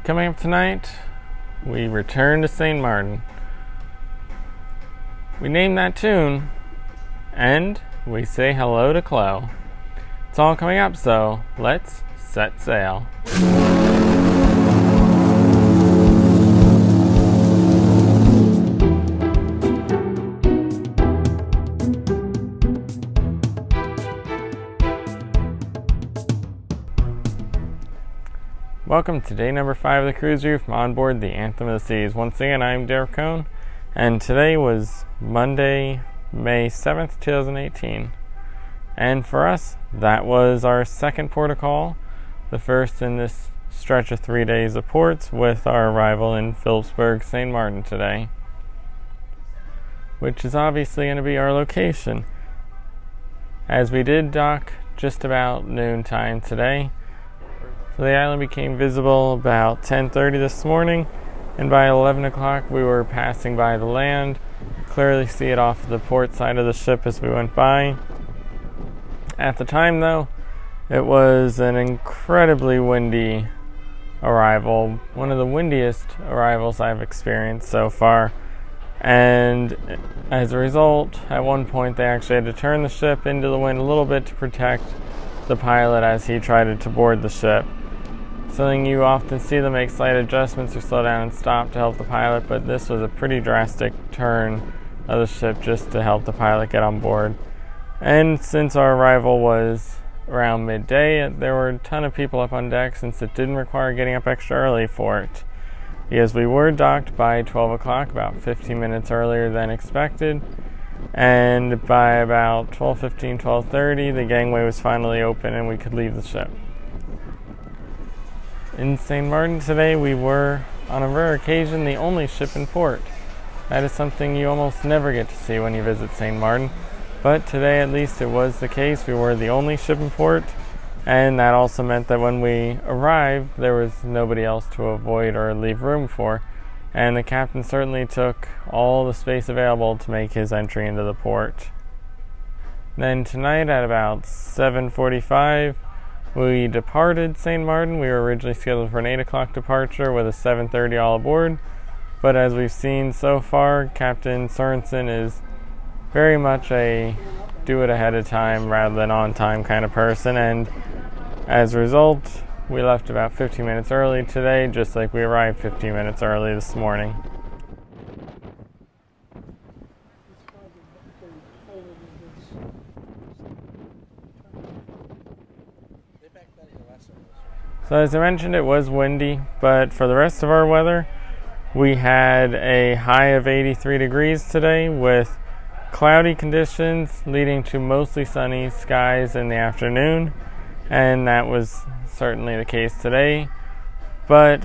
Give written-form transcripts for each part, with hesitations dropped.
Coming up tonight, we return to St. Maarten. We name that tune, and we say hello to Clodagh. It's all coming up, so let's set sail. Welcome to day number 5 of the cruise view from on board the Anthem of the Seas. Once again, I'm Picone, and today was Monday, May 7th, 2018. And for us, that was our second port of call, the first in this stretch of 3 days of ports, with our arrival in Philipsburg, St. Maarten today, which is obviously going to be our location, as we did dock just about noontime today. So the island became visible about 10:30 this morning, and by 11 o'clock we were passing by the land. Clearly see it off the port side of the ship as we went by. At the time though, it was an incredibly windy arrival, one of the windiest arrivals I've experienced so far, and as a result, at one point they actually had to turn the ship into the wind a little bit to protect the pilot as he tried to board the ship. Something you often see them make slight adjustments or slow down and stop to help the pilot, but this was a pretty drastic turn of the ship just to help the pilot get on board. And since our arrival was around midday, there were a ton of people up on deck, since it didn't require getting up extra early for it, because we were docked by 12 o'clock, about 15 minutes earlier than expected, and by about 12:15, 12:30 the gangway was finally open and we could leave the ship. In St. Maarten today, we were, on a rare occasion, the only ship in port. That is something you almost never get to see when you visit St. Maarten, but today at least it was the case. We were the only ship in port, and that also meant that when we arrived, there was nobody else to avoid or leave room for, and the captain certainly took all the space available to make his entry into the port. Then tonight at about 7:45, we departed St. Maarten. We were originally scheduled for an 8 o'clock departure with a 7:30 all aboard, but as we've seen so far, Captain Sorensen is very much a do it ahead of time rather than on time kind of person, and as a result, we left about 15 minutes early today, just like we arrived 15 minutes early this morning. So as I mentioned, it was windy, but for the rest of our weather, we had a high of 83 degrees today with cloudy conditions leading to mostly sunny skies in the afternoon, and that was certainly the case today. But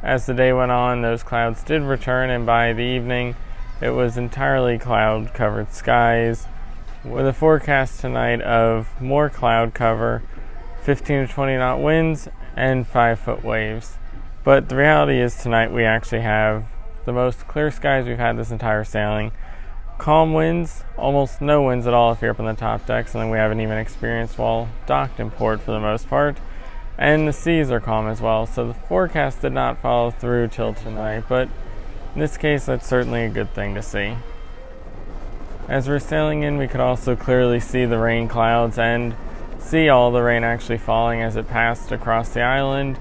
as the day went on, those clouds did return, and by the evening, it was entirely cloud-covered skies with a forecast tonight of more cloud cover, 15 to 20 knot winds, and 5-foot waves. But the reality is tonight we actually have the most clear skies we've had this entire sailing. Calm winds, almost no winds at all if you're up on the top deck, something we haven't even experienced while docked in port for the most part. And the seas are calm as well, so the forecast did not follow through till tonight, but in this case that's certainly a good thing to see. As we're sailing in, we could also clearly see the rain clouds and see all the rain actually falling as it passed across the island.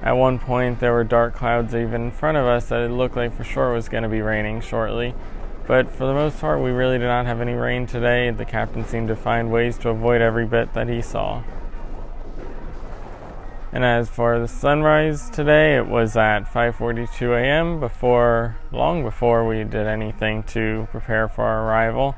At one point there were dark clouds even in front of us that it looked like for sure was going to be raining shortly, but for the most part we really did not have any rain today. The captain seemed to find ways to avoid every bit that he saw. And as for the sunrise today, it was at 5:42 a.m. long before we did anything to prepare for our arrival,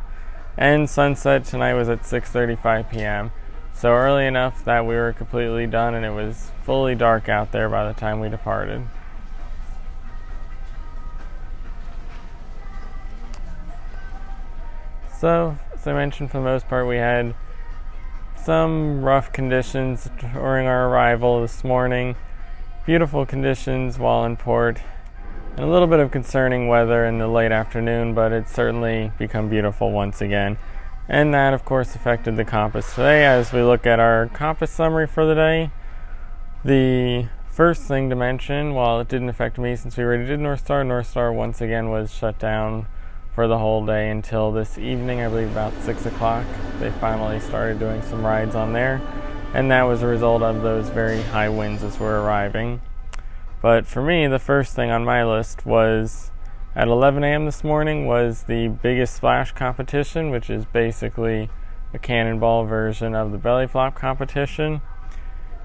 and sunset tonight was at 6:35 p.m. So early enough that we were completely done and it was fully dark out there by the time we departed. So, as I mentioned, for the most part we had some rough conditions during our arrival this morning, beautiful conditions while in port, and a little bit of concerning weather in the late afternoon, but it's certainly become beautiful once again. And that, of course, affected the compass today. As we look at our compass summary for the day, the First thing to mention, while it didn't affect me since we already did North Star once again was shut down for the whole day until this evening, I believe about 6 o'clock. They finally started doing some rides on there, and that was a result of those very high winds as we're arriving. But for me, the first thing on my list was at 11 a.m. this morning was the biggest splash competition, which is basically a cannonball version of the belly flop competition.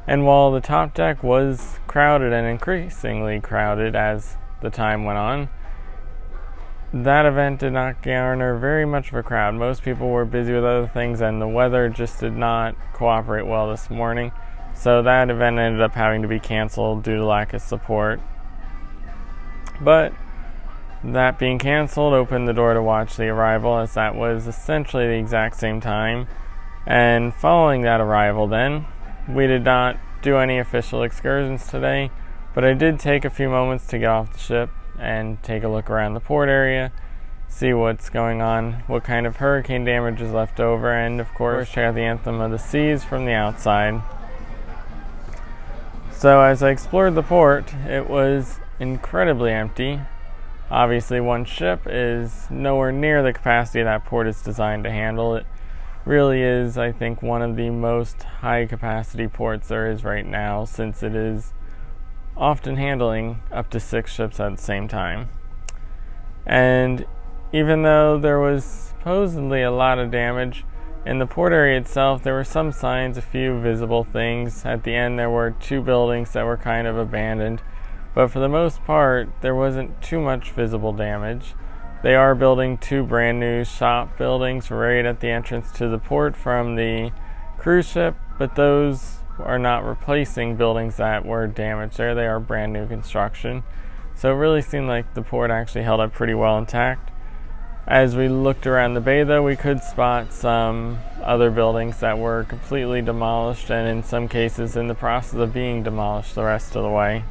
And while the top deck was crowded and increasingly crowded as the time went on, that event did not garner very much of a crowd. Most people were busy with other things, and the weather just did not cooperate well this morning. So that event ended up having to be canceled due to lack of support. But that being canceled opened the door to watch the arrival, as that was essentially the exact same time. And following that arrival then, we did not do any official excursions today, but I did take a few moments to get off the ship and take a look around the port area, see what's going on, what kind of hurricane damage is left over, and of course check out the Anthem of the Seas from the outside. So as I explored the port, it was incredibly empty. Obviously one ship is nowhere near the capacity that port is designed to handle. It really is, I think, one of the most high capacity ports there is right now, since it is often handling up to 6 ships at the same time. And even though there was supposedly a lot of damage in the port area itself, there were some signs, a few visible things. At the end there were 2 buildings that were kind of abandoned, but for the most part there wasn't too much visible damage. They are building 2 brand new shop buildings right at the entrance to the port from the cruise ship, but those are not replacing buildings that were damaged there. They are brand new construction. So it really seemed like the port actually held up pretty well intact. As we looked around the bay though, we could spot some other buildings that were completely demolished, and in some cases in the process of being demolished the rest of the way.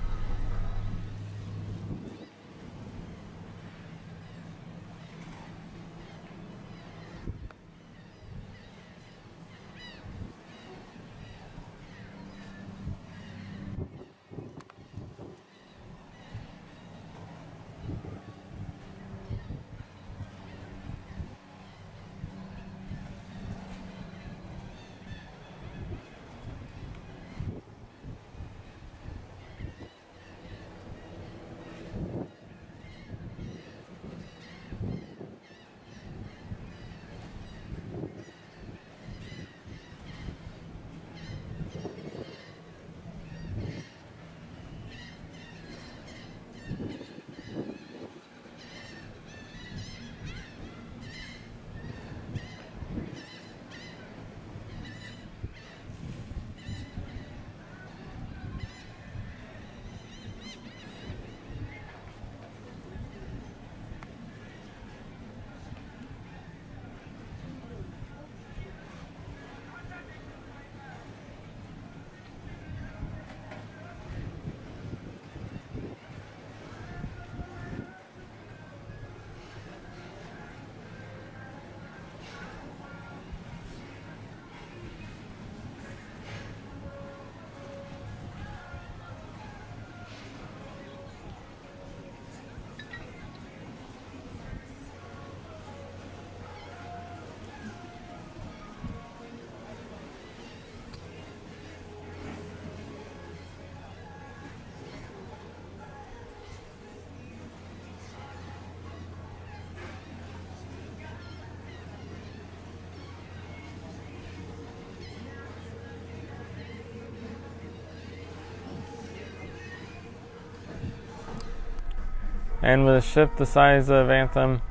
And with a ship the size of Anthem,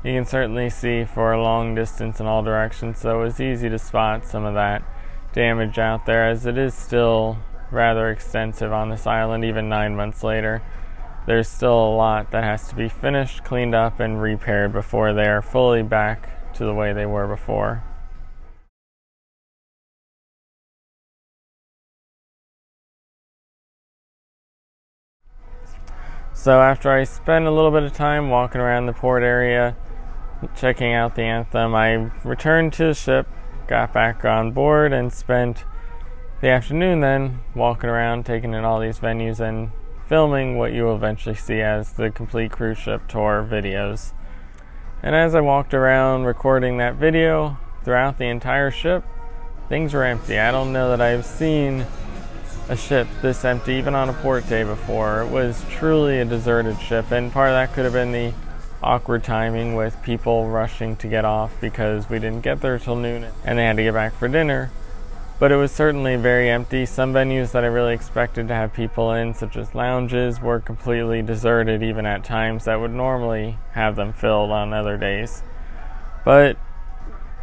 you can certainly see for a long distance in all directions, so it was easy to spot some of that damage out there, as it is still rather extensive on this island even 9 months later. There's still a lot that has to be finished, cleaned up, and repaired before they are fully back to the way they were before. So after I spent a little bit of time walking around the port area, checking out the Anthem, I returned to the ship, got back on board, and spent the afternoon then, walking around, taking in all these venues and filming what you will eventually see as the complete cruise ship tour videos. And as I walked around recording that video throughout the entire ship, things were empty. I don't know that I've seen a ship this empty even on a port day before. It was truly a deserted ship, and part of that could have been the awkward timing with people rushing to get off because we didn't get there till noon and they had to get back for dinner. But it was certainly very empty. Some venues that I really expected to have people in, such as lounges, were completely deserted even at times that would normally have them filled on other days. But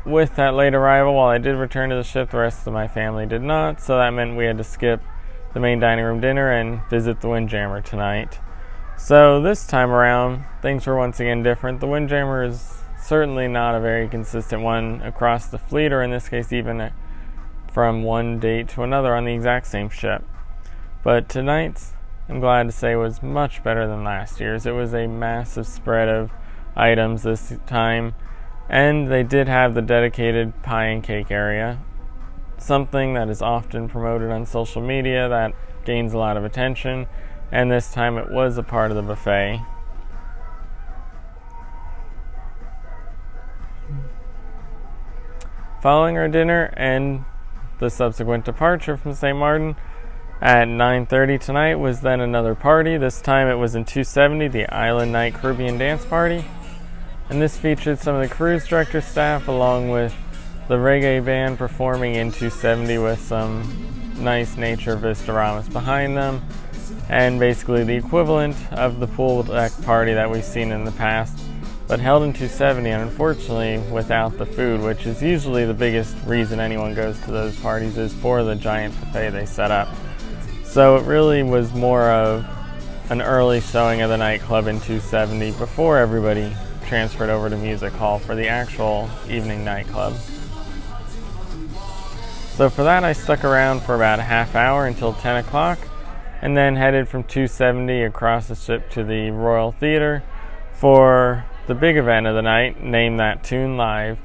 with that late arrival, while I did return to the ship, the rest of my family did not, so that meant we had to skip the main dining room dinner and visit the Windjammer tonight. So this time around, things were once again different. The Windjammer is certainly not a very consistent one across the fleet, or in this case even from one date to another on the exact same ship. But tonight's, I'm glad to say, was much better than last year's. It was a massive spread of items this time, and they did have the dedicated pie and cake area, something that is often promoted on social media that gains a lot of attention, and this time it was a part of the buffet. Following our dinner and the subsequent departure from St. Maarten at 9:30 tonight was then another party. This time it was in 270, the Island Night Caribbean Dance Party. And this featured some of the cruise director staff along with the reggae band performing in 270 with some nice nature vistoramas behind them. And basically the equivalent of the pool deck party that we've seen in the past, but held in 270, and unfortunately without the food, which is usually the biggest reason anyone goes to those parties, is for the giant buffet they set up. So it really was more of an early showing of the nightclub in 270 before everybody transferred over to Music Hall for the actual evening nightclub. So for that I stuck around for about a half hour until 10 o'clock, and then headed from 270 across the ship to the Royal Theatre for the big event of the night, Name That Tune Live.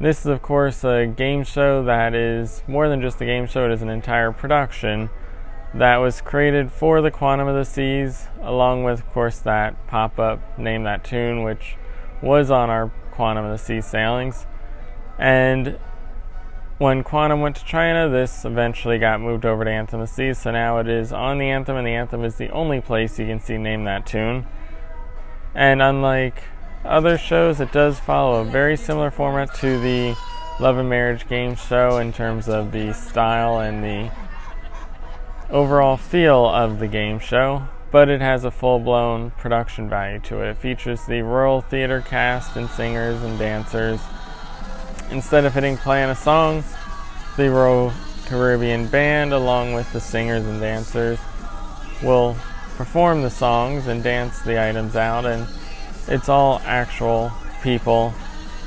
This is of course a game show that is more than just a game show. It is an entire production that was created for the Quantum of the Seas, along with of course that pop-up Name That Tune, which was on our Quantum of the Seas sailings. And when Quantum went to China, this eventually got moved over to Anthem of the Seas, so now it is on the Anthem, and the Anthem is the only place you can see Name That Tune. And unlike other shows, it does follow a very similar format to the Love and Marriage game show in terms of the style and the overall feel of the game show, but it has a full-blown production value to it. It features the Royal Theatre cast and singers and dancers. Instead of hitting play on a song, the Royal Caribbean Band, along with the singers and dancers, will perform the songs and dance the items out, and it's all actual people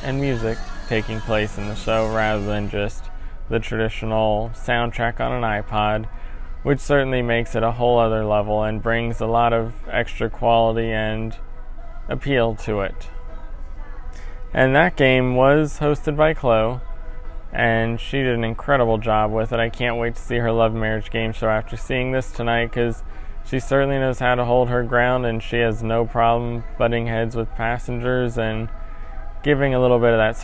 and music taking place in the show rather than just the traditional soundtrack on an iPod, which certainly makes it a whole other level and brings a lot of extra quality and appeal to it. And that game was hosted by Clodagh, and she did an incredible job with it. I can't wait to see her Love and Marriage game show after seeing this tonight, because she certainly knows how to hold her ground, and she has no problem butting heads with passengers and giving a little bit of that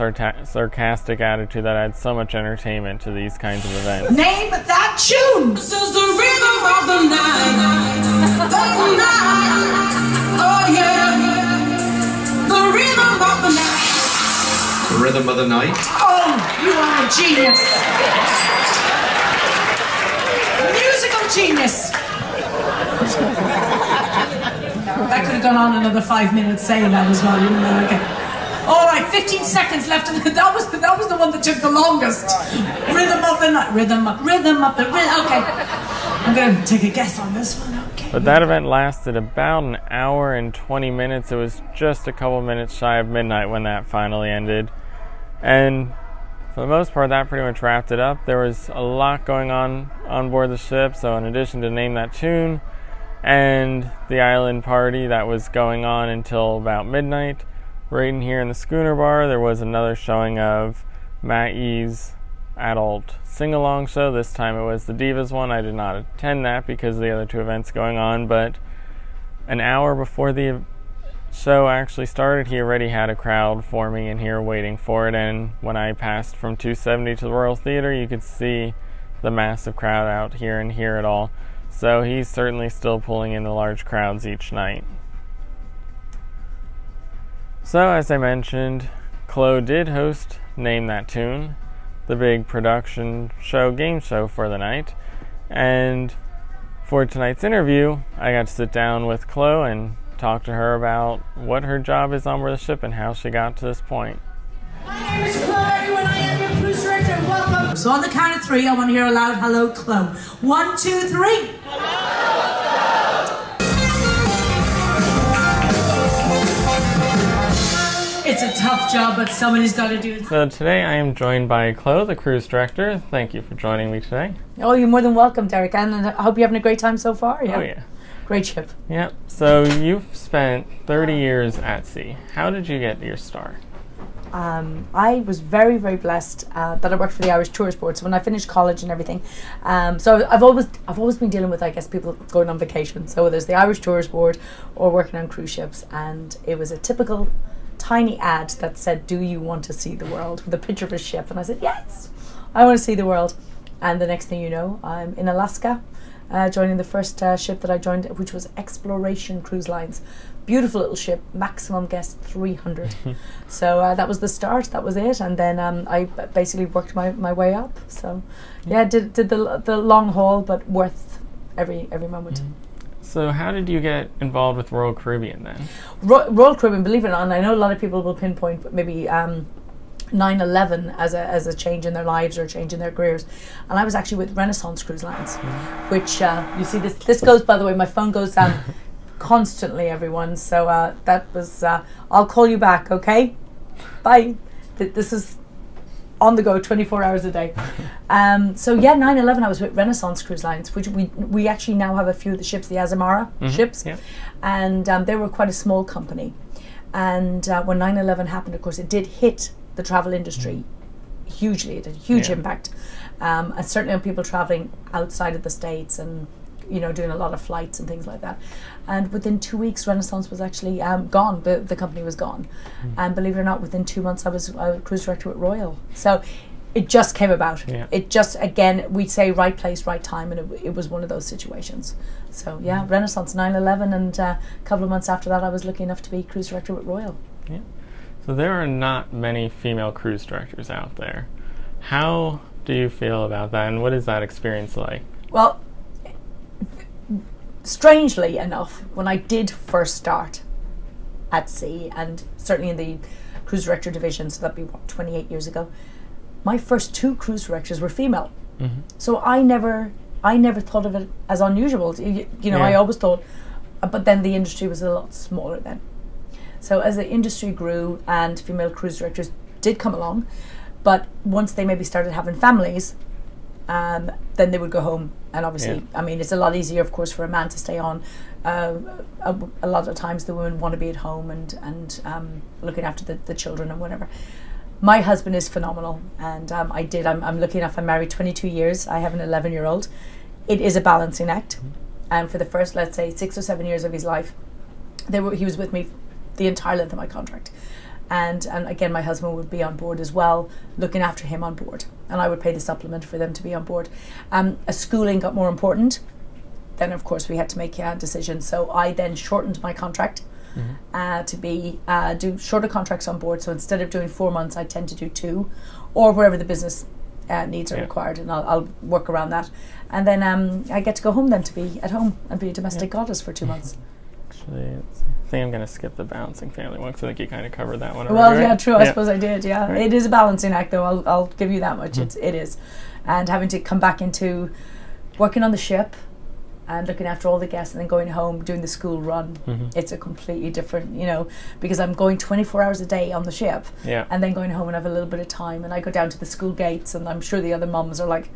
sarcastic attitude that adds so much entertainment to these kinds of events. Name that tune! This is the rhythm of the night. The night. Oh yeah. The rhythm of the night. The rhythm of the night. Oh, you are a genius. Musical genius. That could have gone on another 5 minutes saying that as well, you know, okay. All right, 15 seconds left. That was the one that took the longest. Rhythm of the night. Rhythm of the okay. I'm going to take a guess on this one. Okay. But that event lasted about an hour and 20 minutes. It was just a couple minutes shy of midnight when that finally ended. And for the most part, that pretty much wrapped it up. There was a lot going on board the ship. So in addition to Name That Tune and the island party that was going on until about midnight, right in here in the schooner bar, there was another showing of Matt Yee's adult sing-along show. This time it was the Divas one. I did not attend that because of the other two events going on, but an hour before the show actually started, he already had a crowd forming in here waiting for it, and when I passed from 270 to the Royal Theatre, you could see the massive crowd out here and hear it all. So he's certainly still pulling in the large crowds each night. So as I mentioned, Clodagh did host Name That Tune, the big production show, game show for the night. And for tonight's interview, I got to sit down with Clodagh and talk to her about what her job is on board the ship and how she got to this point. My name is Clodagh, everyone. I am your cruise director. Welcome. So on the count of three, I want to hear a loud hello, Clodagh. 1, 2, 3. It's a tough job, but somebody's got to do it. So today I am joined by Clodagh, the cruise director. Thank you for joining me today. Oh, you're more than welcome, Derek. And I hope you're having a great time so far. Yeah. Oh, yeah. Great ship. Yep. So you've spent 30 years at sea. How did you get your start? I was very, very blessed that I worked for the Irish Tourist Board. So when I finished college and everything, so I've always been dealing with, I guess, people going on vacation. So there's the Irish Tourist Board or working on cruise ships, and it was a typical tiny ad that said, "Do you want to see the world?" with a picture of a ship, and I said, "Yes, I want to see the world." And the next thing you know, I'm in Alaska, joining the first ship that I joined, which was Exploration Cruise Lines. Beautiful little ship, maximum guest 300. So that was the start, that was it. And then I basically worked my way up. So yeah, did the long haul, but worth every moment. So how did you get involved with Royal Caribbean then? Royal Caribbean, believe it or not, and I know a lot of people will pinpoint maybe 9/11 as a change in their lives or a change in their careers, and I was actually with Renaissance Cruise Lines, which you see this goes, by the way, my phone goes constantly, everyone, so that was I'll call you back, okay, bye. This is on the go 24 hours a day. So yeah, 9/11 I was with Renaissance Cruise Lines, which we actually now have a few of the ships, the Azamara ships, and they were quite a small company, and when 9/11 happened, of course, it did hit the travel industry hugely. It had a huge impact, and certainly on people traveling outside of the States and doing a lot of flights and things like that. And within 2 weeks, Renaissance was actually gone. The company was gone, and believe it or not, within 2 months I was cruise director at Royal. So it just came about. It just, again, we'd say right place, right time, and it was one of those situations. So yeah, Renaissance, 9/11, and a couple of months after that I was lucky enough to be cruise director at Royal. Yeah. So there are not many female cruise directors out there. How do you feel about that, and what is that experience like? Well, strangely enough, when I did first start at sea, and certainly in the cruise director division, so that'd be 28 years ago, my first 2 cruise directors were female. So I never thought of it as unusual. I always thought, but then the industry was a lot smaller then. So as the industry grew and female cruise directors did come along, but once they maybe started having families, then they would go home. And obviously, I mean, it's a lot easier, of course, for a man to stay on. A lot of times the women want to be at home and looking after the children and whatever. My husband is phenomenal, and I'm lucky enough, I'm married 22 years. I have an 11-year-old. It is a balancing act. And for the first, let's say, 6 or 7 years of his life, he was with me the entire length of my contract, and again my husband would be on board as well, looking after him on board, and I would pay the supplement for them to be on board. As schooling got more important, then of course we had to make decisions, so I then shortened my contract to be do shorter contracts on board. So instead of doing 4 months, I tend to do 2, or wherever the business needs are required, and I'll work around that, and then I get to go home then to be at home and be a domestic goddess for 2 months. Actually, I think I'm going to skip the bouncing family one because I think you kind of covered that one. Well, yeah, true. I suppose I did. Yeah, it is a balancing act, though. I'll give you that much. It is, and having to come back into working on the ship and looking after all the guests, and then going home doing the school run. It's a completely different, because I'm going 24 hours a day on the ship, and then going home and have a little bit of time, and I go down to the school gates, and I'm sure the other mums are like,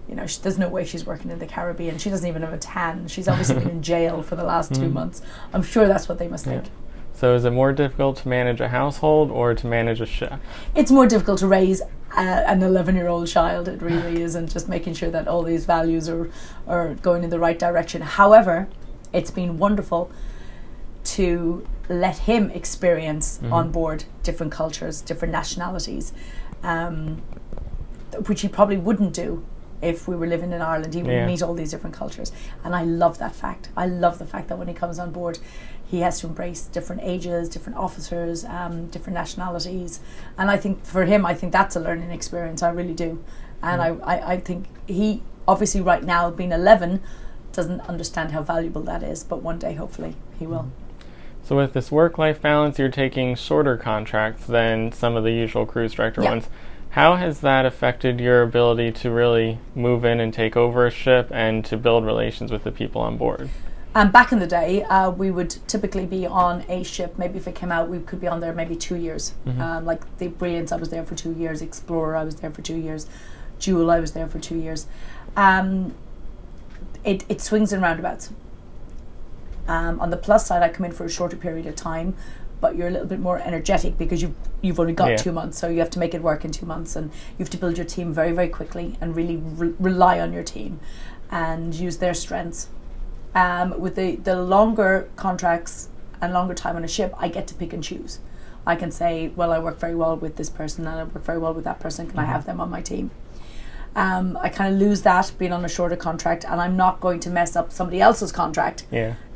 there's no way she's working in the Caribbean. She doesn't even have a tan. She's obviously been in jail for the last 2 months. I'm sure that's what they must think. So is it more difficult to manage a household or to manage a ship? It's more difficult to raise an 11-year-old child. It really is, and just making sure that all these values are going in the right direction. However, it's been wonderful to let him experience on board different cultures, different nationalities, which he probably wouldn't do if we were living in Ireland. He would meet all these different cultures, and I love that fact. I love the fact that when he comes on board, he has to embrace different ages, different officers, different nationalities, and I think for him, I think that's a learning experience. I really do, and I think he obviously right now, being 11, doesn't understand how valuable that is, but one day hopefully he will. So with this work-life balance, you're taking shorter contracts than some of the usual cruise director ones. How has that affected your ability to really move in and take over a ship and to build relations with the people on board? Back in the day, we would typically be on a ship. Maybe if it came out, we could be on there maybe 2 years. Like the Brilliance, I was there for 2 years. Explorer, I was there for 2 years. Jewel, I was there for 2 years. It swings and roundabouts. On the plus side, I come in for a shorter period of time, but you're a little bit more energetic because you've only got 2 months, so you have to make it work in 2 months, and you have to build your team very, very quickly and really rely on your team and use their strengths. With the longer contracts and longer time on a ship, I get to pick and choose. I can say, well, I work very well with this person and I work very well with that person. Can I have them on my team? I kind of lose that being on a shorter contract, and I'm not going to mess up somebody else's contract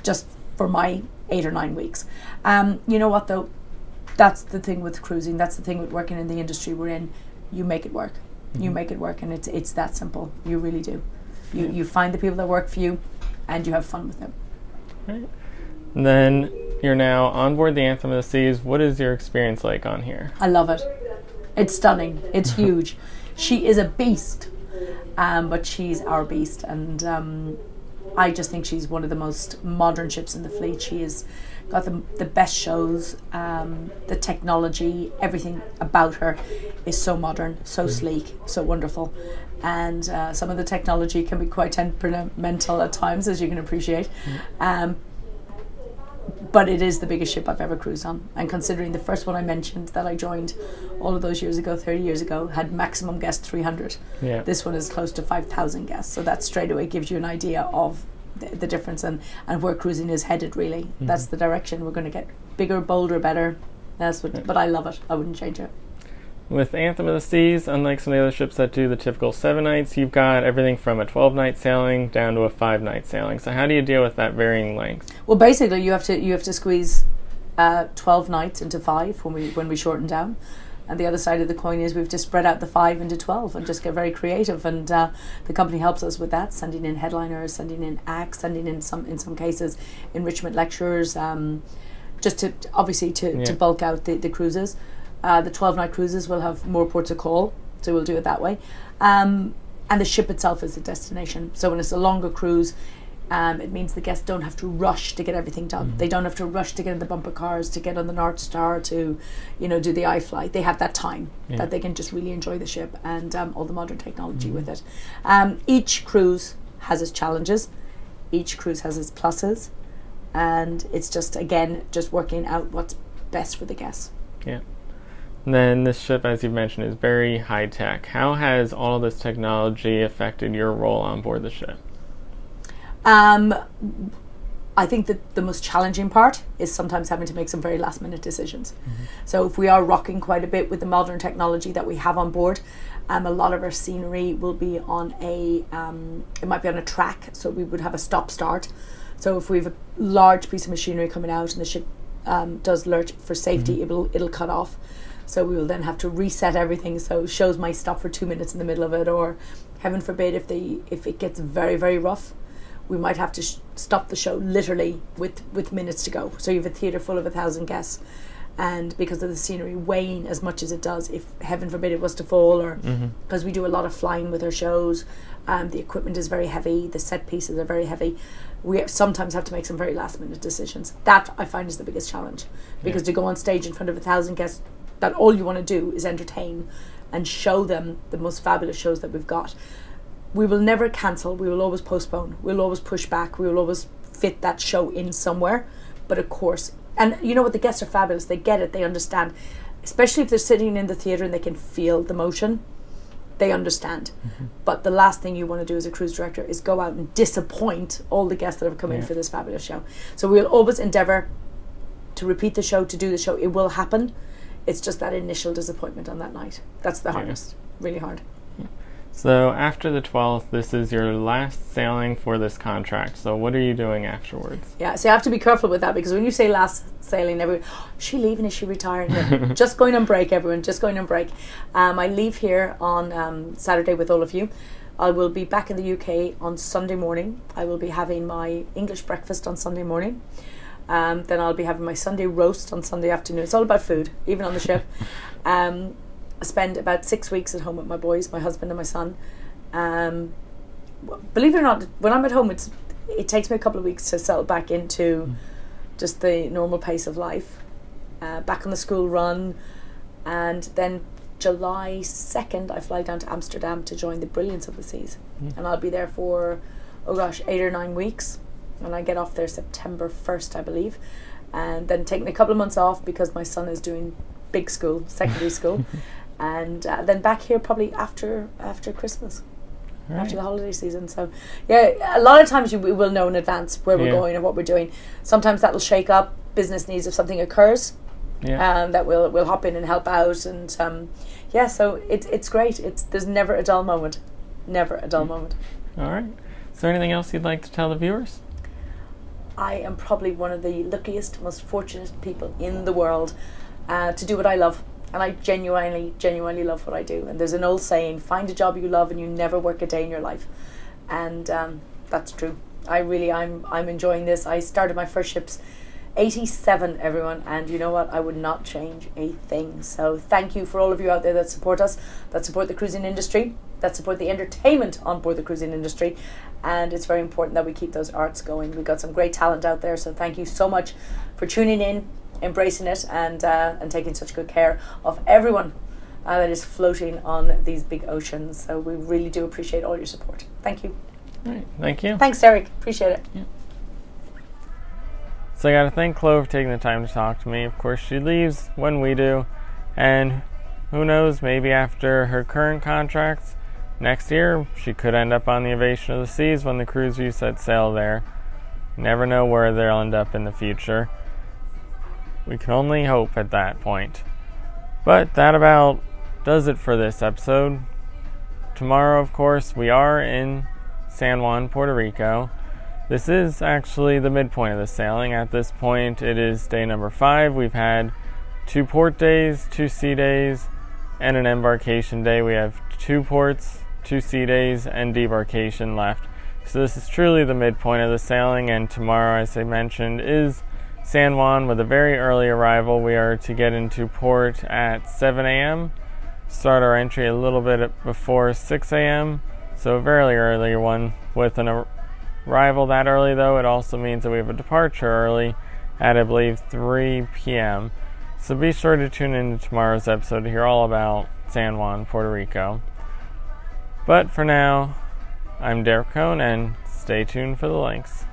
just for my 8 or 9 weeks. You know what though? That's the thing with cruising. That's the thing with working in the industry we're in. You make it work. You make it work, and it's that simple. You really do. You find the people that work for you, and you have fun with them. Right. And then you're now on board the Anthem of the Seas. What is your experience like on here? I love it. It's stunning. It's huge. She is a beast, but she's our beast, and I just think she's one of the most modern ships in the fleet. She has got the best shows, the technology, everything about her is so modern, so sleek, so wonderful. And some of the technology can be quite temperamental at times, as you can appreciate. But it is the biggest ship I've ever cruised on. And considering the first one I mentioned that I joined all of those years ago, 30 years ago, had maximum guest 300. This one is close to 5,000 guests. So that straight away gives you an idea of the difference and where cruising is headed, really. That's the direction. We're going to get bigger, bolder, better. That's what. But I love it. I wouldn't change it. With Anthem of the Seas, unlike some of the other ships that do the typical 7 nights, you've got everything from a 12-night sailing down to a 5-night sailing. So how do you deal with that varying length? Well, basically, you have to squeeze 12 nights into 5 when we shorten down. And the other side of the coin is we have to spread out the 5 into 12 and just get very creative. And the company helps us with that, sending in headliners, sending in acts, sending in some cases enrichment lecturers, just to obviously to bulk out the cruises. The 12-night cruises will have more ports of call, so we'll do it that way. And the ship itself is the destination. So when it's a longer cruise, it means the guests don't have to rush to get everything done. They don't have to rush to get in the bumper cars, to get on the North Star, to do the I-Flight. They have that time that they can just really enjoy the ship and all the modern technology with it. Each cruise has its challenges. Each cruise has its pluses. And it's just, again, just working out what's best for the guests. Yeah. And then this ship, as you mentioned, is very high-tech. How has all of this technology affected your role on board the ship? I think that the most challenging part is sometimes having to make some very last-minute decisions. So if we are rocking quite a bit with the modern technology that we have on board, a lot of our scenery will be on it might be on a track, so we would have a stop-start. So if we have a large piece of machinery coming out and the ship does lurch for safety, it'll cut off. So we will then have to reset everything. So shows might stop for 2 minutes in the middle of it, or heaven forbid if it gets very, very rough, we might have to stop the show literally with minutes to go. So you have a theatre full of 1,000 guests, and because of the scenery weighing as much as it does, if heaven forbid it was to fall, or because we do a lot of flying with our shows, the equipment is very heavy, the set pieces are very heavy, we sometimes have to make some very last minute decisions. That I find is the biggest challenge, because to go on stage in front of 1,000 guests, that all you want to do is entertain and show them the most fabulous shows that we've got. We will never cancel, we will always postpone, we'll always push back, we will always fit that show in somewhere. But of course, And you know what, the guests are fabulous. They get it, they understand. Especially if they're sitting in the theatre and they can feel the motion, they understand. But the last thing you want to do as a cruise director is go out and disappoint all the guests that have come in for this fabulous show. So we'll always endeavour to repeat the show, to do the show. It will happen. It's just that initial disappointment on that night. That's the hardest. Really hard. So after the 12th, this is your last sailing for this contract. So what are you doing afterwards? Yeah, so you have to be careful with that, because when you say last sailing, everyone, is she leaving? Is she retiring? No, just going on break, everyone. Just going on break. I leave here on Saturday with all of you. I will be back in the UK on Sunday morning. I will be having my English breakfast on Sunday morning. Then I'll be having my Sunday roast on Sunday afternoon. It's all about food, even on the ship. I spend about 6 weeks at home with my boys, my husband and my son. Believe it or not, when I'm at home, it takes me a couple of weeks to settle back into just the normal pace of life. Back on the school run, and then July 2nd I fly down to Amsterdam to join the Brilliance of the Seas. And I'll be there for, 8 or 9 weeks, and I get off there September 1st, I believe, and then taking a couple of months off because my son is doing big school, secondary school. And then back here probably after Christmas, after the holiday season. So yeah, a lot of times we will know in advance where we're going and what we're doing. Sometimes that'll shake up business needs if something occurs, that we'll hop in and help out. And so it's great. There's never a dull moment, never a dull moment. All right. Is there anything else you'd like to tell the viewers? I am probably one of the luckiest, most fortunate people in the world to do what I love. And I genuinely love what I do. And there's an old saying, find a job you love and you never work a day in your life. And that's true. I'm enjoying this. I started my first ships 87, everyone, and you know what? I would not change a thing. So thank you for all of you out there that support us, that support the cruising industry, that support the entertainment on board the cruising industry. And it's very important that we keep those arts going. We've got some great talent out there, so thank you so much for tuning in, embracing it, and taking such good care of everyone that is floating on these big oceans. So we really do appreciate all your support. Thank you. All right, thank you. Thanks, Derek. Appreciate it. Yeah. So I got to thank Chloe for taking the time to talk to me. Of course, she leaves when we do, and who knows, maybe after her current contracts, next year she could end up on the Ovation of the Seas when the CruiseView set sail there. Never know where they'll end up in the future. We can only hope at that point. But that about does it for this episode. Tomorrow, of course, we are in San Juan, Puerto Rico. This is actually the midpoint of the sailing. At this point, it is day number 5. We've had 2 port days, 2 sea days, and an embarkation day. We have 2 ports, 2 sea days, and debarkation left. So this is truly the midpoint of the sailing, and tomorrow, as I mentioned, is San Juan with a very early arrival. We are to get into port at 7 a.m., start our entry a little bit before 6 a.m., so a very early one. With an arrival that early, though, it also means that we have a departure early at, I believe, 3 p.m. So be sure to tune in to tomorrow's episode to hear all about San Juan, Puerto Rico. But for now, I'm Picone, and stay tuned for the links.